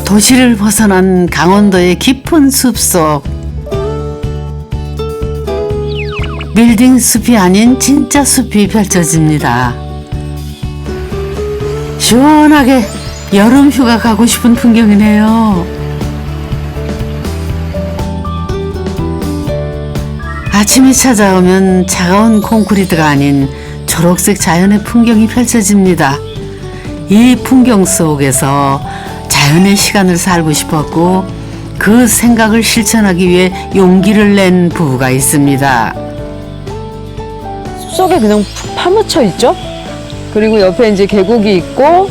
도시를 벗어난 강원도의 깊은 숲속. 빌딩 숲이 아닌 진짜 숲이 펼쳐집니다. 시원하게 여름 휴가 가고 싶은 풍경이네요. 아침이 찾아오면 차가운 콘크리트가 아닌 초록색 자연의 풍경이 펼쳐집니다. 이 풍경 속에서 자연의 시간을 살고 싶었고 그 생각을 실천하기 위해 용기를 낸 부부가 있습니다. 숲속에 그냥 푹 파묻혀 있죠. 그리고 옆에 이제 계곡이 있고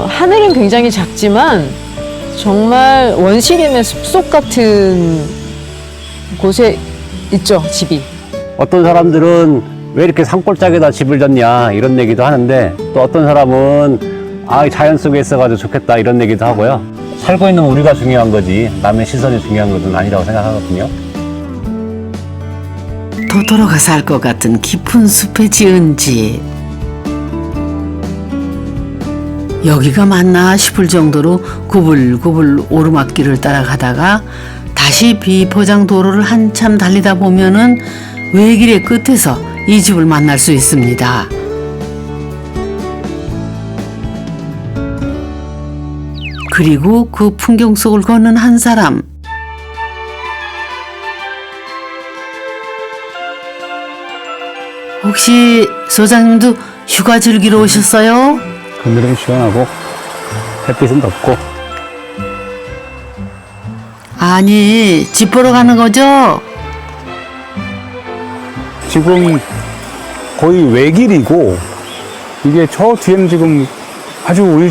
하늘은 굉장히 작지만 정말 원시림의 숲속 같은 곳에 있죠, 집이. 어떤 사람들은 왜 이렇게 산골짜기에다 집을 졌냐 이런 얘기도 하는데 또 어떤 사람은 자연 속에 있어가지고 좋겠다 이런 얘기도 하고요. 살고 있는 우리가 중요한 거지 남의 시선이 중요한 것은 아니라고 생각하거든요. 도토로가 살 것 같은 깊은 숲에 지은 집. 여기가 맞나 싶을 정도로 구불구불 오르막길을 따라가다가 다시 비포장 도로를 한참 달리다 보면은 외길의 끝에서 이 집을 만날 수 있습니다. 그리고 그 풍경 속을 걷는 한 사람. 혹시 소장님도 휴가 즐기러 오셨어요? 그늘은 시원하고 햇빛은 덥고. 아니, 집 보러 가는 거죠? 지금 거의 외길이고 이게 저 뒤에는 지금 아주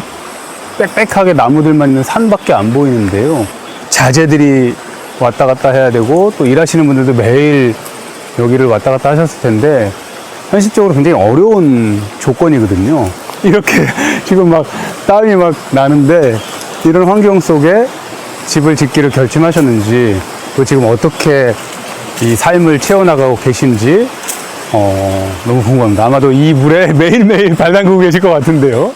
빽빽하게 나무들만 있는 산밖에 안 보이는데요. 자재들이 왔다 갔다 해야 되고 또 일하시는 분들도 매일 여기를 왔다 갔다 하셨을 텐데 현실적으로 굉장히 어려운 조건이거든요. 이렇게 지금 막 땀이 막 나는데 이런 환경 속에 집을 짓기를 결심하셨는지 또 지금 어떻게 이 삶을 채워나가고 계신지 너무 궁금합니다. 아마도 이 물에 매일매일 발 담그고 계실 것 같은데요.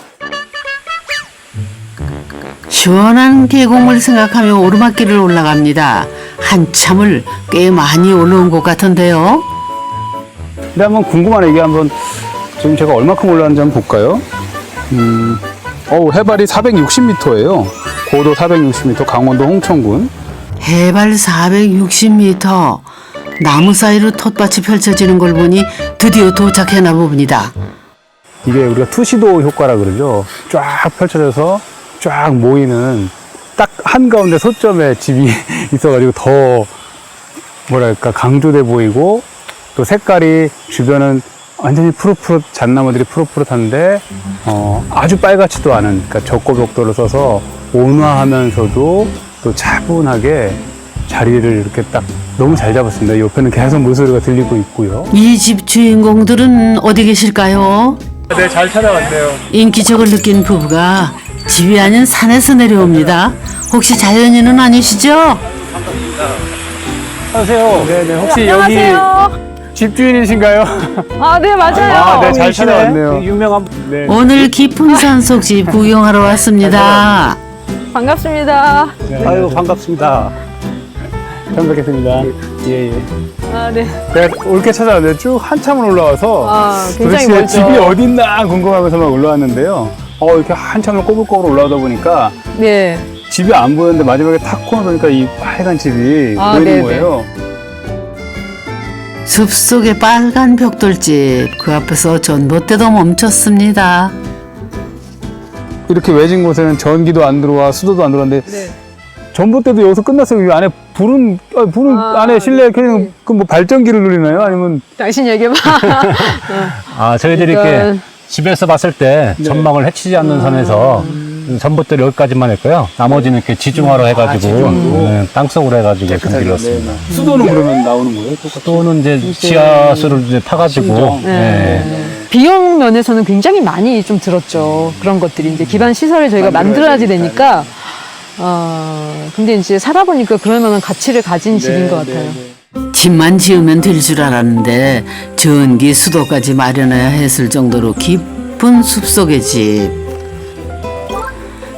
시원한 계곡물 생각하며 오르막길을 올라갑니다. 한참을 꽤 많이 올라온 것 같은데요. 근데 한번 궁금한 얘기 한번 지금 제가 얼마큼 올라왔는지 한번 볼까요? 해발이 460m예요. 고도 460m, 강원도 홍천군. 해발 460m. 나무 사이로 텃밭이 펼쳐지는 걸 보니 드디어 도착했나 봅니다. 이게 우리가 투시도 효과라 그러죠. 쫙 펼쳐져서 쫙 모이는 딱 한가운데 소점에 집이 있어가지고 더 뭐랄까 강조돼 보이고 또 색깔이 주변은 완전히 푸릇푸릇 잣나무들이 푸릇푸릇한데 아주 빨갛지도 않은 그러니까 적고벽돌을 써서 온화하면서도 또 차분하게 자리를 이렇게 딱 너무 잘 잡았습니다. 옆에는 계속 물소리가 들리고 있고요. 이 집 주인공들은 어디 계실까요? 네, 잘 찾아왔네요. 인기척을 느낀 부부가 집이 아닌 산에서 내려옵니다. 혹시 자연인은 아니시죠? 안녕하세요. 네네. 혹시 안녕하세요. 여기 집주인이신가요? 네, 맞아요. 네, 잘 찾아왔네요. 유명한 네. 오늘 깊은 산속 집 구경하러 왔습니다. 반갑습니다. 아유 반갑습니다. 처음 뵙겠습니다. 예. 네. 제가 올게 찾아왔는데 쭉 한참을 올라와서 굉장히 도대체 멀죠. 집이 어딨나 궁금하면서만 올라왔는데요. 이렇게 한참을 꼬불꼬불 올라오다 보니까 네. 집이 안 보였는데 마지막에 탁 코너 보니까 이 빨간 집이 보이는 네네. 거예요. 숲속의 빨간 벽돌집, 그 앞에서 전봇대도 멈췄습니다. 이렇게 외진 곳에는 전기도 안 들어와 수도도 안 들어왔는데 네. 전봇대도 여기서 끝났어요. 이 안에 불은 안에 실내 그냥 그 뭐 발전기를 누리나요? 아니면 당신 얘기해봐. 저희들이 이렇게 집에서 봤을 때 네. 전망을 해치지 않는 선에서 전봇대를 여기까지만 했고요. 나머지는 이렇게 지중화로 해가지고 땅속으로 해가지고 전기를었습니다. 수도는 그러면 나오는 거예요? 또는 이제 지하수를 이제 파가지고 비용 면에서는 굉장히 많이 좀 들었죠. 그런 것들이 이제 기반 시설을 저희가 만들어야지 되니까. 근데 이제 살아보니까 그럴 만한 가치를 가진 집인 것 같아요. 집만 지으면 될 줄 알았는데 전기 수도까지 마련해야 했을 정도로 깊은 숲속의 집.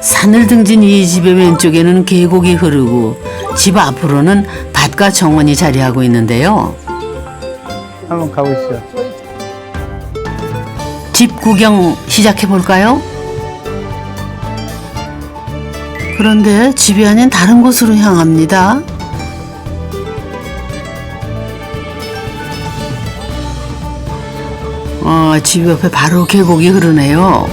산을 등진 이 집의 왼쪽에는 계곡이 흐르고 집 앞으로는 밭과 정원이 자리하고 있는데요. 한번 가보시죠. 집 구경 시작해 볼까요? 그런데 집이 아닌 다른 곳으로 향합니다. 집 옆에 바로 계곡이 흐르네요.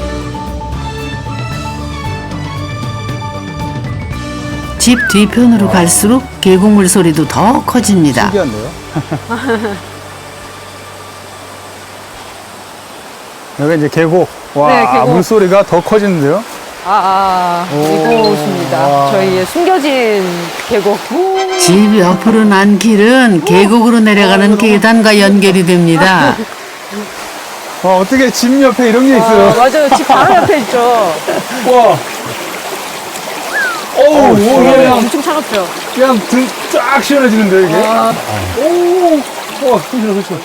집 뒤편으로 갈수록 계곡물 소리도 더 커집니다. 신기한데요? 여기 이제 계곡. 와, 네, 계곡. 물소리가 더 커지는데요? 이곳입니다. 저희의 숨겨진 계곡. 집 옆으로 난 길은 계곡으로 내려가는 계단과 연결이 됩니다. 와, 어떻게 집 옆에 이런 게 있어요? 맞아요. 집 바로 옆에 있죠. 와. 어우, 그냥, 엄청 차갑죠. 그냥 등 쫙 시원해지는데, 이게? 오, 그렇죠.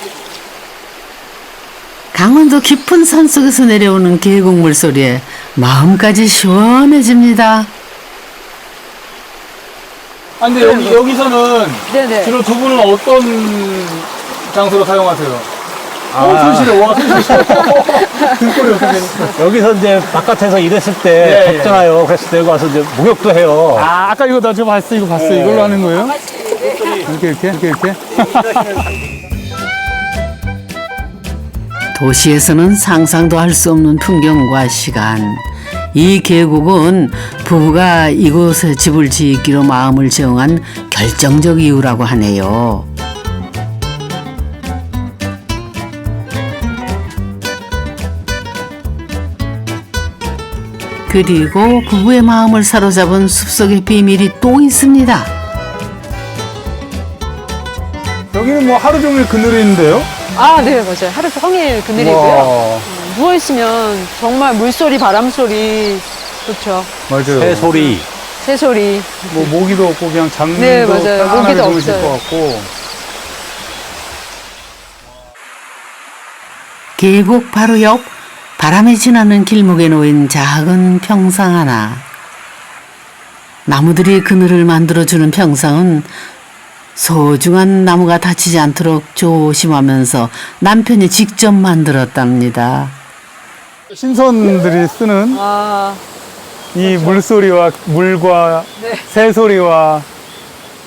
강원도 깊은 산속에서 내려오는 계곡물 소리에 마음까지 시원해집니다. 아, 근데 여기서는 네네. 주로 두 분은 어떤 장소로 사용하세요? 손실해, 와, 손실해. 등골이 어떻게 여기서 이제 바깥에서 일했을 때 예, 예. 덥잖아요. 그래서 여기 와서 이제 목욕도 해요. 아까 이거 나 저 봤어, 이거 봤어. 이걸로 하는 거예요? 이렇게. 도시에서는 상상도 할 수 없는 풍경과 시간. 이 계곡은 부부가 이곳에 집을 짓기로 마음을 정한 결정적 이유라고 하네요. 그리고 부부의 마음을 사로잡은 숲속의 비밀이 또 있습니다. 여기는 뭐 하루 종일 그늘이 있는데요? 네, 맞아요. 하루 종일 그늘이고요. 와, 누워있으면 정말 물소리, 바람소리, 그렇죠. 맞아요. 새소리. 새소리. 뭐 모기도 없고 그냥 장도 네, 맞아요. 편안하게 모기도 주무실 없어요. 것 같고. 계곡 바로 옆 바람이 지나는 길목에 놓인 작은 평상 하나. 나무들이 그늘을 만들어주는 평상은 소중한 나무가 다치지 않도록 조심하면서 남편이 직접 만들었답니다. 신선들이 쓰는 이 물소리와 물과 네. 새소리와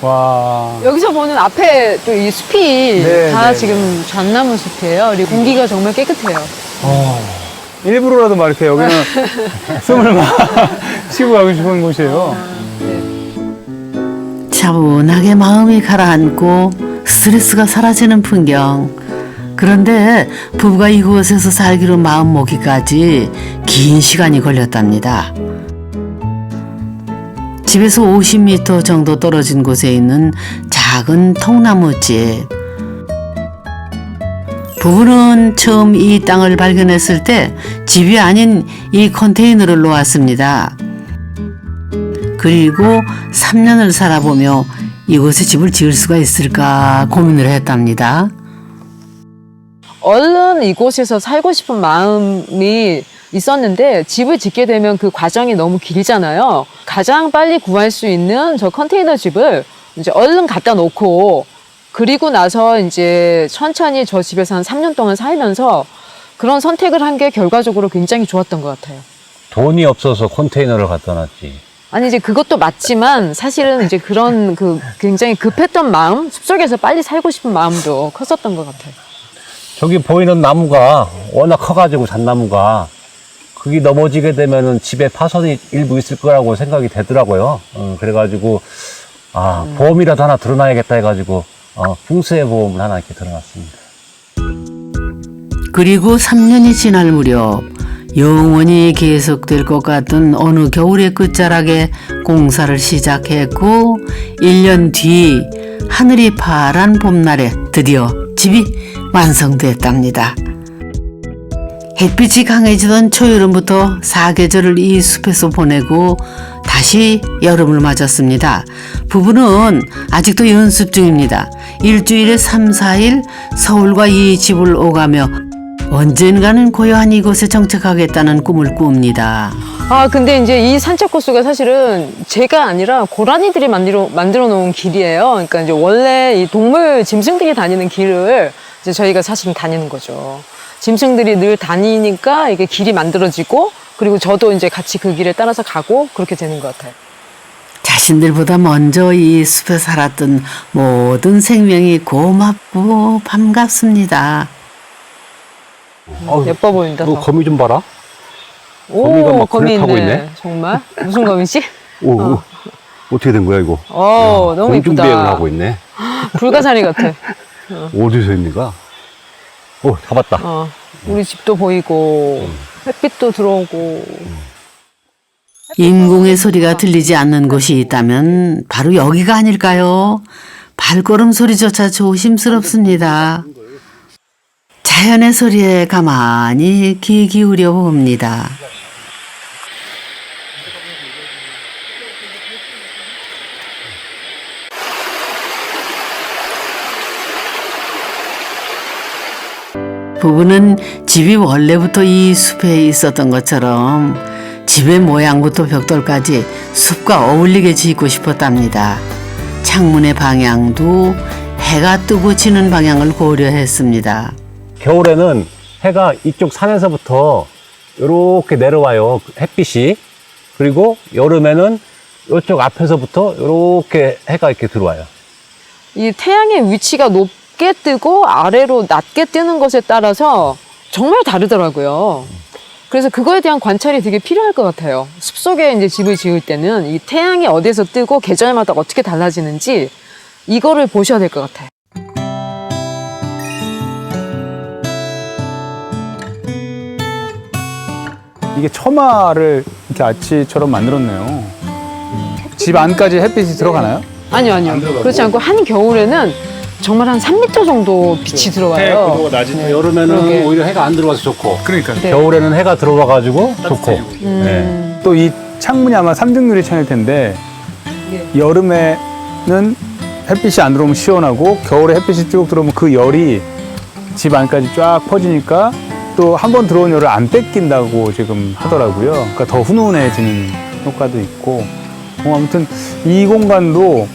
와. 여기서 보는 앞에 또 이 숲이 네, 다 네, 지금 잣나무 숲이에요. 그리고 공기가 정말 깨끗해요. 일부러라도 막 이렇게 여기는 숨을 막 쉬고 가고 싶은 곳이에요. 차분하게 마음이 가라앉고 스트레스가 사라지는 풍경. 그런데 부부가 이곳에서 살기로 마음먹기까지 긴 시간이 걸렸답니다. 집에서 50m 정도 떨어진 곳에 있는 작은 통나무집. 부부는 처음 이 땅을 발견했을 때 집이 아닌 이 컨테이너를 놓았습니다. 그리고 3년을 살아보며 이곳에 집을 지을 수가 있을까 고민을 했답니다. 얼른 이곳에서 살고 싶은 마음이 있었는데 집을 짓게 되면 그 과정이 너무 길잖아요. 가장 빨리 구할 수 있는 저 컨테이너 집을 이제 얼른 갖다 놓고 그리고 나서 이제 천천히 저 집에서 한 3년 동안 살면서 그런 선택을 한 게 결과적으로 굉장히 좋았던 것 같아요. 돈이 없어서 컨테이너를 갖다 놨지. 아니 이제 그것도 맞지만 사실은 이제 그런 그 굉장히 급했던 마음, 숲속에서 빨리 살고 싶은 마음도 컸었던 것 같아요. 저기 보이는 나무가 워낙 커가지고 잣나무가 그게 넘어지게 되면은 집에 파손이 일부 있을 거라고 생각이 되더라고요. 그래가지고 보험이라도 하나 들어놔야겠다 해가지고 풍수해 보험을 하나 이렇게 들어놨습니다. 그리고 3년이 지날 무렵 영원히 계속될 것 같던 어느 겨울의 끝자락에 공사를 시작했고 1년 뒤 하늘이 파란 봄날에 드디어 집이 완성됐답니다. 햇빛이 강해지던 초여름부터 사계절을 이 숲에서 보내고 다시 여름을 맞았습니다. 부부는 아직도 연습 중입니다. 일주일에 3, 4일 서울과 이 집을 오가며 언젠가는 고요한 이곳에 정착하겠다는 꿈을 꿉니다. 아, 근데 이제 이 산책 코스가 사실은 제가 아니라 고라니들이 만들어 놓은 길이에요. 그러니까 이제 원래 이 동물 짐승들이 다니는 길을 이제 저희가 사실은 다니는 거죠. 짐승들이 늘 다니니까 이게 길이 만들어지고, 그리고 저도 이제 같이 그 길을 따라서 가고 그렇게 되는 것 같아요. 자신들보다 먼저 이 숲에 살았던 모든 생명이 고맙고 반갑습니다. 예뻐 보인다. 너 더. 거미 좀 봐라. 거미가 오, 막 거미 그랩하고 있네. 있네. 정말? 무슨 거미지? 오, 어떻게 된 거야 이거? 너무 공중비행을 이쁘다. 하고 있네. 불가사리 같아. 어디서 있는가? 오, 잡았다. 우리 집도 보이고, 햇빛도 들어오고. 인공의 소리가 들리지 않는 곳이 있다면 바로 여기가 아닐까요? 발걸음 소리조차 조심스럽습니다. 자연의 소리에 가만히 귀 기울여 봅니다. 부부는 집이 원래부터 이 숲에 있었던 것처럼 집의 모양부터 벽돌까지 숲과 어울리게 짓고 싶었답니다. 창문의 방향도 해가 뜨고 지는 방향을 고려했습니다. 겨울에는 해가 이쪽 산에서부터 이렇게 내려와요. 햇빛이. 그리고 여름에는 이쪽 앞에서부터 이렇게 해가 이렇게 들어와요. 이 태양의 위치가 높게 뜨고 아래로 낮게 뜨는 것에 따라서 정말 다르더라고요. 그래서 그거에 대한 관찰이 되게 필요할 것 같아요. 숲속에 이제 집을 지을 때는 이 태양이 어디에서 뜨고 계절마다 어떻게 달라지는지 이거를 보셔야 될 것 같아요. 이게 처마를 이렇게 아치처럼 만들었네요. 집 안까지 햇빛이 들어가나요? 아니요. 그렇지 않고 한겨울에는 정말 한 3m 정도 빛이 들어와요. 낮은 여름에는 그러게. 오히려 해가 안 들어와서 좋고. 그러니까 네. 겨울에는 해가 들어와가지고 좋고. 네. 또 이 창문이 아마 삼중유리 창일 텐데 여름에는 햇빛이 안 들어오면 시원하고 겨울에 햇빛이 쭉 들어오면 그 열이 집 안까지 쫙 퍼지니까 또 한 번 들어온 열을 안 뺏긴다고 지금 하더라고요. 그러니까 더 훈훈해지는 효과도 있고 아무튼 이 공간도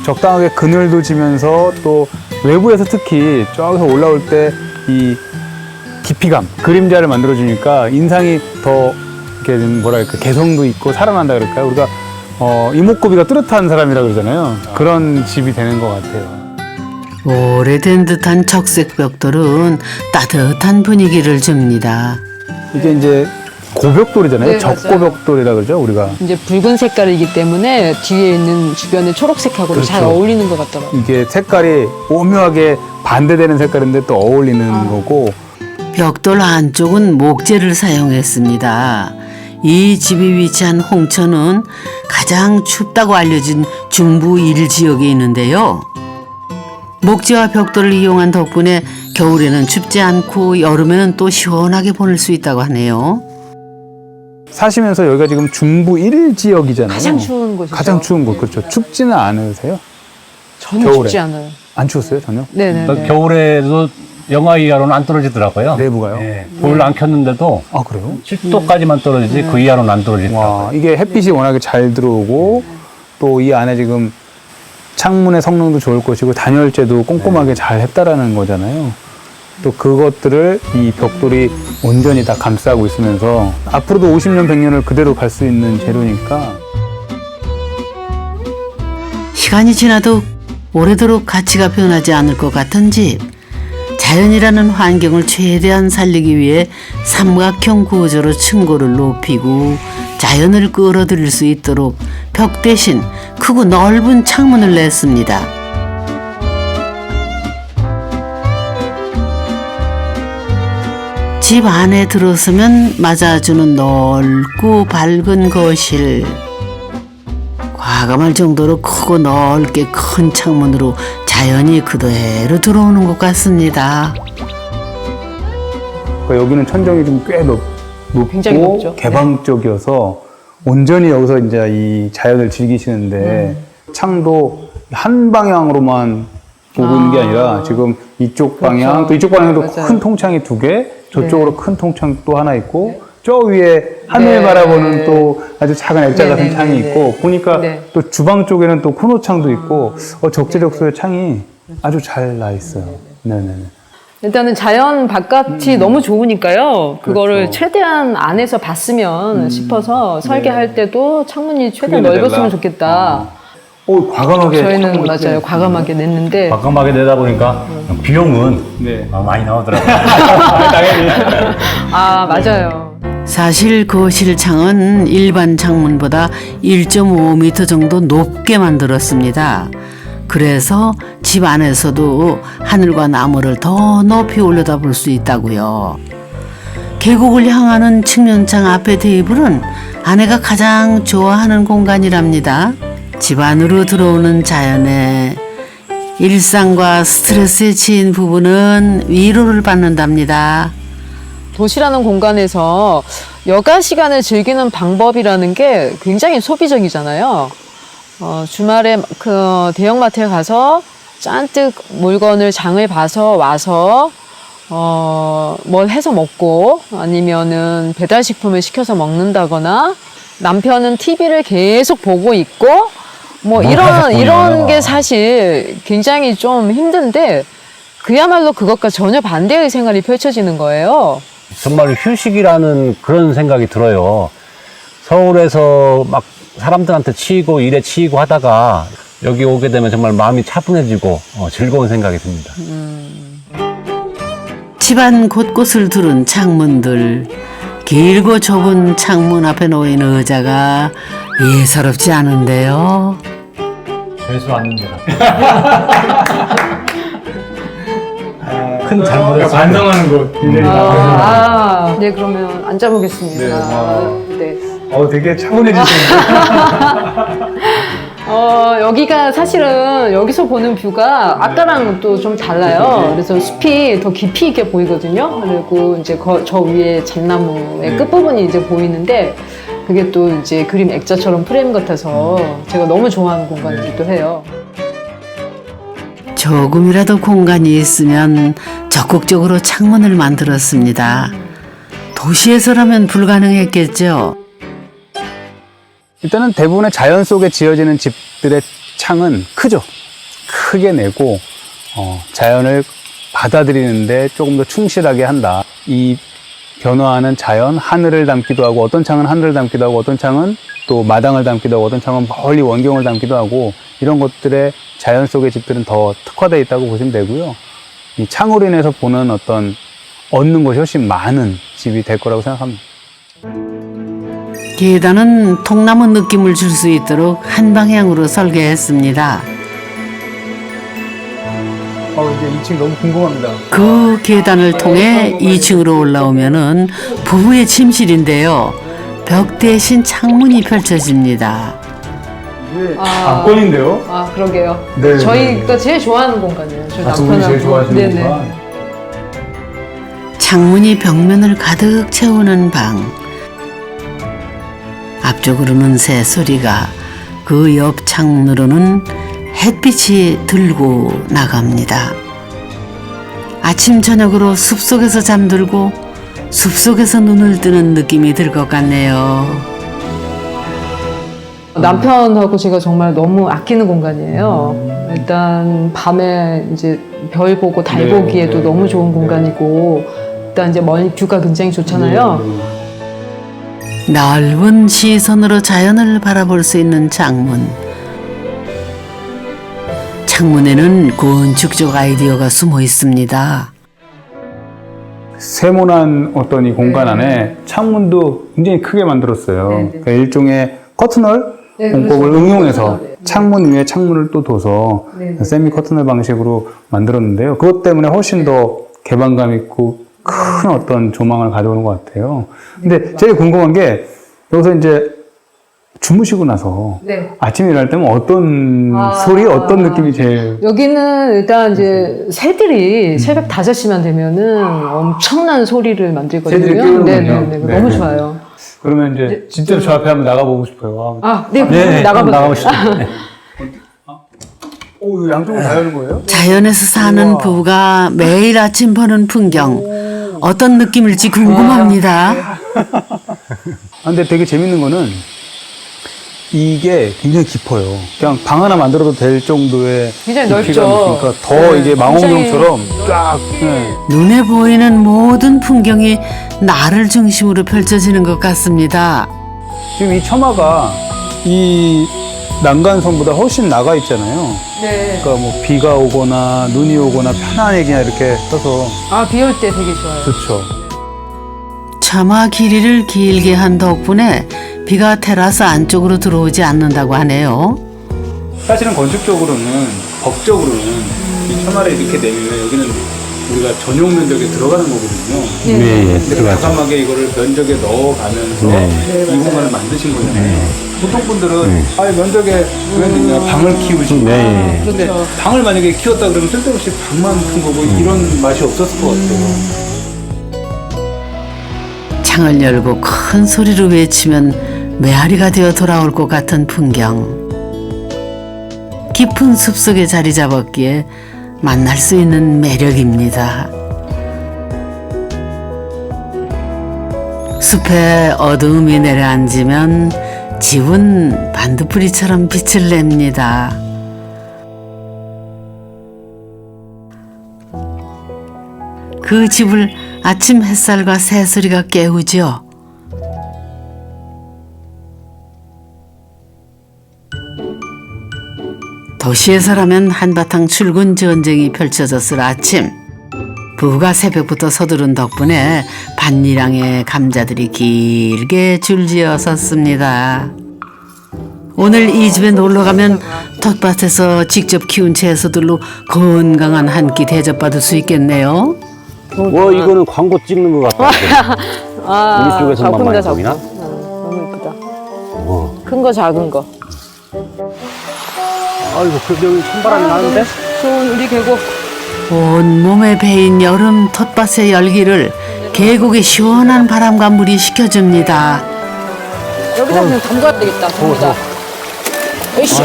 적당하게 그늘도 지면서 또 외부에서 특히 저기서 올라올 때 이 깊이감, 그림자를 만들어주니까 인상이 더 이렇게 뭐랄까 개성도 있고 살아난다 그럴까요? 우리가 이목구비가 뚜렷한 사람이라 그러잖아요. 그런 집이 되는 것 같아요. 오래된 듯한 적색 벽돌은 따뜻한 분위기를 줍니다. 이게 이제 고벽돌이잖아요. 네, 맞아요. 적고벽돌이라 그러죠, 우리가. 이제 붉은 색깔이기 때문에 뒤에 있는 주변의 초록색하고 그렇죠. 잘 어울리는 것 같더라고요. 이게 색깔이 오묘하게 반대되는 색깔인데 또 어울리는 거고. 벽돌 안쪽은 목재를 사용했습니다. 이 집이 위치한 홍천은 가장 춥다고 알려진 중부 1지역에 있는데요. 목재와 벽돌을 이용한 덕분에 겨울에는 춥지 않고 여름에는 또 시원하게 보낼 수 있다고 하네요. 사시면서 여기가 지금 중부 1지역이잖아요. 가장 추운 곳이죠. 가장 추운 곳, 그렇죠. 춥지는 않으세요? 전혀 겨울에. 춥지 않아요. 안 추웠어요, 전혀? 네네. 그러니까 겨울에도 영하 이하로는 안 떨어지더라고요. 내부가요? 네. 불을 안 켰는데도 아, 그래요? 10도까지만 떨어지지 그 이하로는 안 떨어지더라고요. 와, 이게 햇빛이 워낙에 잘 들어오고 또 이 안에 지금 창문의 성능도 좋을 것이고 단열재도 꼼꼼하게 잘 했다라는 거잖아요. 또 그것들을 이 벽돌이 온전히 다 감싸고 있으면서 앞으로도 50년, 100년을 그대로 갈 수 있는 재료니까 시간이 지나도 오래도록 가치가 변하지 않을 것 같은 집. 자연이라는 환경을 최대한 살리기 위해 삼각형 구조로 층고를 높이고 자연을 끌어들일 수 있도록 벽 대신 크고 넓은 창문을 냈습니다. 집 안에 들어서면 맞아주는 넓고 밝은 거실. 과감할 정도로 크고 넓게 큰 창문으로 자연이 그대로 들어오는 것 같습니다. 그러니까 여기는 천정이 좀 꽤 굉장히 높고 높죠. 개방적이어서 온전히 여기서 이제 이 자연을 즐기시는데 창도 한 방향으로만 보고 있는 게 아니라 지금 이쪽 방향, 그렇죠. 또 이쪽 방향도 맞아요. 큰 통창이 2개, 저쪽으로 네. 큰 통창 또 하나 있고, 저 위에 하늘 네. 바라보는 또 아주 작은 액자 네, 같은 네, 창이 네, 네. 있고, 보니까 네. 또 주방 쪽에는 또 코너창도 있고, 적재적소에 창이 아주 잘 나 있어요. 네네네. 일단은 자연 바깥이 너무 좋으니까요. 그거를 그렇죠. 최대한 안에서 봤으면 싶어서 설계할 때도 창문이 최대한 크게 넓었으면 내달라. 좋겠다. 과감하게. 저희는 창문을 맞아요. 과감하게 냈는데 과감하게 내다 보니까 비용은 네. 많이 나오더라고요. 아 맞아요. 사실 거실 창은 일반 창문보다 1.5m 정도 높게 만들었습니다. 그래서 집 안에서도 하늘과 나무를 더 높이 올려다볼 수 있다고요. 계곡을 향하는 측면창 앞의 테이블은 아내가 가장 좋아하는 공간이랍니다. 집 안으로 들어오는 자연에 일상과 스트레스에 치인 부부는 위로를 받는답니다. 도시라는 공간에서 여가 시간을 즐기는 방법이라는 게 굉장히 소비적이잖아요. 주말에 그 대형마트에 가서 잔뜩 물건을 장을 봐서 와서 뭘 해서 먹고 아니면은 배달식품을 시켜서 먹는다거나 남편은 TV를 계속 보고 있고 뭐 이런 게 사실 굉장히 좀 힘든데 그야말로 그것과 전혀 반대의 생활이 펼쳐지는 거예요. 정말 휴식이라는 그런 생각이 들어요. 서울에서 막 사람들한테 치이고 일에 치이고 하다가 여기 오게 되면 정말 마음이 차분해지고 즐거운 생각이 듭니다. 집안 곳곳을 두른 창문들, 길고 좁은 창문 앞에 놓인 의자가 예사롭지 않은데요. 죄수 않는다. 큰 잘못을 반성하는 곳. 네, 그러면 앉아보겠습니다. 네. 되게 차분해지시네요. 여기가 사실은 여기서 보는 뷰가 아까랑 또 좀 달라요. 그래서 숲이 더 깊이 있게 보이거든요. 그리고 이제 저 위에 잣나무의 끝부분이 이제 보이는데 그게 또 이제 그림 액자처럼 프레임 같아서 제가 너무 좋아하는 공간이기도 해요. 조금이라도 공간이 있으면 적극적으로 창문을 만들었습니다. 도시에서라면 불가능했겠죠. 일단은 대부분의 자연 속에 지어지는 집들의 창은 크죠. 크게 내고 자연을 받아들이는데 조금 더 충실하게 한다. 이 변화하는 자연, 하늘을 담기도 하고 어떤 창은 하늘을 담기도 하고 어떤 창은 또 마당을 담기도 하고 어떤 창은 멀리 원경을 담기도 하고 이런 것들의 자연 속의 집들은 더 특화되어 있다고 보시면 되고요. 이 창으로 인해서 보는 어떤 얻는 것이 훨씬 많은 집이 될 거라고 생각합니다. 계단은 통나무 느낌을 줄 수 있도록 한 방향으로 설계했습니다. 이제 2층 너무 궁금합니다. 그 계단을 통해 2층으로 올라오면은 부부의 침실인데요. 벽 대신 창문이 펼쳐집니다. 이게 아. 관건인데요? 아, 그러게요. 네. 저희가 제일 좋아하는 공간이에요. 저희 두 분이 제일 좋아하시는 네네. 공간. 창문이 벽면을 가득 채우는 방. 앞쪽으로는 새소리가, 그 옆 창문으로는 햇빛이 들고 나갑니다. 아침 저녁으로 숲속에서 잠들고 숲속에서 눈을 뜨는 느낌이 들 것 같네요. 남편하고 제가 정말 너무 아끼는 공간이에요. 일단 밤에 이제 별 보고 달 네, 보기에도 네, 너무 네, 좋은 네. 공간이고 일단 이제 멀리 뷰가 굉장히 좋잖아요. 넓은 시선으로 자연을 바라볼 수 있는 창문. 창문에는 건축적 아이디어가 숨어 있습니다. 세모난 어떤 이 공간 안에 창문도 굉장히 크게 만들었어요. 네, 네. 그러니까 일종의 커튼홀 네, 공법을 그렇죠. 응용해서 네, 네. 창문 위에 창문을 또 둬서 네, 네. 세미 커튼홀 방식으로 만들었는데요. 그것 때문에 훨씬 더 개방감 있고 큰 어떤 조망을 가져오는 것 같아요. 근데 제일 궁금한 게 여기서 이제 주무시고 나서 네. 아침에 일어날 때면 어떤 아. 소리, 어떤 느낌이 제일 여기는 일단 이제 새들이 새벽 5시만 되면은 엄청난 소리를 만들거든요. 새들이 깨우는군요. 네네네. 네. 너무 좋아요. 그러면 이제 진짜로 저 앞에 한번 나가보고 싶어요. 네, 나가보세요. 나가보시죠. 오, 이거 양쪽으로 다 여는 거예요? 자연에서 사는 우와. 부부가 매일 아침 보는 풍경 어떤 느낌일지 궁금합니다. 근데 되게 재밌는 거는 이게 굉장히 깊어요. 그냥 방 하나 만들어도 될 정도의 굉장히 깊이가 넓죠. 있으니까 더 네, 이게 망원경처럼 쫙. 네. 눈에 보이는 모든 풍경이 나를 중심으로 펼쳐지는 것 같습니다. 지금 이 처마가 이 난간선보다 훨씬 나가 있잖아요. 네. 그러니까 뭐 비가 오거나 눈이 오거나 편안하게 그냥 이렇게 서서 아, 비 올 때 되게 좋아요. 좋죠. 처마 길이를 길게 한 덕분에 비가 테라스 안쪽으로 들어오지 않는다고 하네요. 사실은 건축적으로는 법적으로는 이 처마를 이렇게 내면 여기는 우리가 전용 면적에 들어가는 거거든요. 네, 예, 근데 들어가죠. 과감하게 이거를 면적에 넣어가면서 네. 이 공간을 만드신 거잖아요. 보통 분들은 아 면적에 왜 넣냐 방을 키우지. 네. 근데 방을 만약에 키웠다 그러면 쓸데없이 방만 큰 거고 이런 맛이 없었을 것 같아요. 창을 열고 큰 소리로 외치면 메아리가 되어 돌아올 것 같은 풍경. 깊은 숲속에 자리 잡았기에 만날 수 있는 매력입니다. 숲에 어두움이 내려앉으면 집은 반딧불이처럼 빛을 냅니다. 그 집을 아침 햇살과 새소리가 깨우죠. 도시에서라면 한바탕 출근 전쟁이 펼쳐졌을 아침. 부부가 새벽부터 서두른 덕분에 밭일항에 감자들이 길게 줄지어 섰습니다. 오늘 이 집에 놀러 가면 텃밭에서 직접 키운 채소들로 건강한 한 끼 대접받을 수 있겠네요. 와, 이거는 광고 찍는 것 같다. 우리 쪽에서만 작품이다, 많이 작품. 보이나? 너무 예쁘다. 어. 큰 거, 작은 거. 아이고, 여기 찬바람이 나는데? 좋은 우리 계곡. 온 몸에 배인 여름 텃밭의 열기를 계곡의 시원한 바람과 물이 식혀줍니다. 여기다 그냥 담가야 되겠다, 전부 에이씨.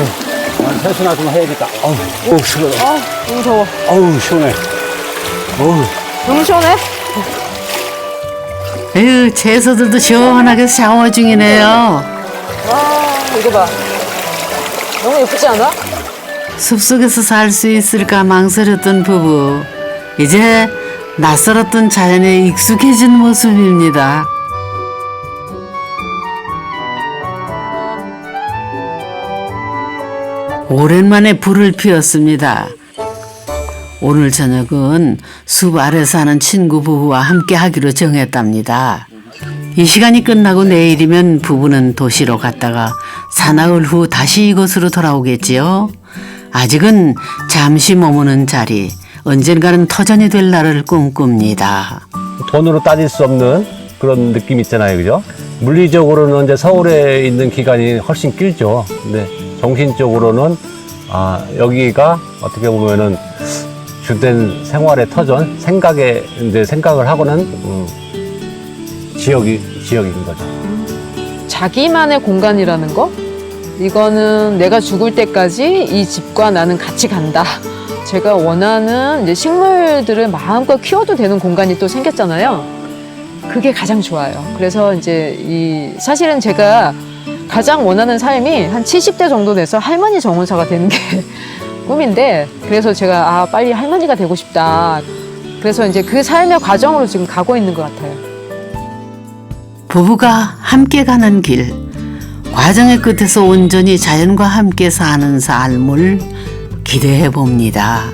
세수나 좀 해야겠다. 어우, 시원해. 아, 너무 더워. 어우, 시원해. 어우. 너무 시원해? 에휴, 채소들도 시원하게 샤워 중이네요. 와, 이거 봐. 너무 예쁘지 않아? 숲속에서 살 수 있을까 망설였던 부부. 이제 낯설었던 자연에 익숙해진 모습입니다. 오랜만에 불을 피웠습니다. 오늘 저녁은 숲 아래 사는 친구 부부와 함께 하기로 정했답니다. 이 시간이 끝나고 내일이면 부부는 도시로 갔다가 사나흘 후 다시 이곳으로 돌아오겠지요. 아직은 잠시 머무는 자리, 언젠가는 터전이 될 날을 꿈꿉니다. 돈으로 따질 수 없는 그런 느낌 있잖아요, 그죠? 물리적으로는 이제 서울에 있는 기간이 훨씬 길죠. 근데 정신적으로는 여기가 어떻게 보면은 주된 생활의 터전, 생각을 하고는 지역인 거죠. 자기만의 공간이라는 거? 이거는 내가 죽을 때까지 이 집과 나는 같이 간다. 제가 원하는 이제 식물들을 마음껏 키워도 되는 공간이 또 생겼잖아요. 그게 가장 좋아요. 그래서 이제 사실은 제가 가장 원하는 삶이 한 70대 정도 돼서 할머니 정원사가 되는 게 꿈인데, 그래서 제가 빨리 할머니가 되고 싶다. 그래서 이제 그 삶의 과정으로 지금 가고 있는 것 같아요. 부부가 함께 가는 길, 과정의 끝에서 온전히 자연과 함께 사는 삶을 기대해 봅니다.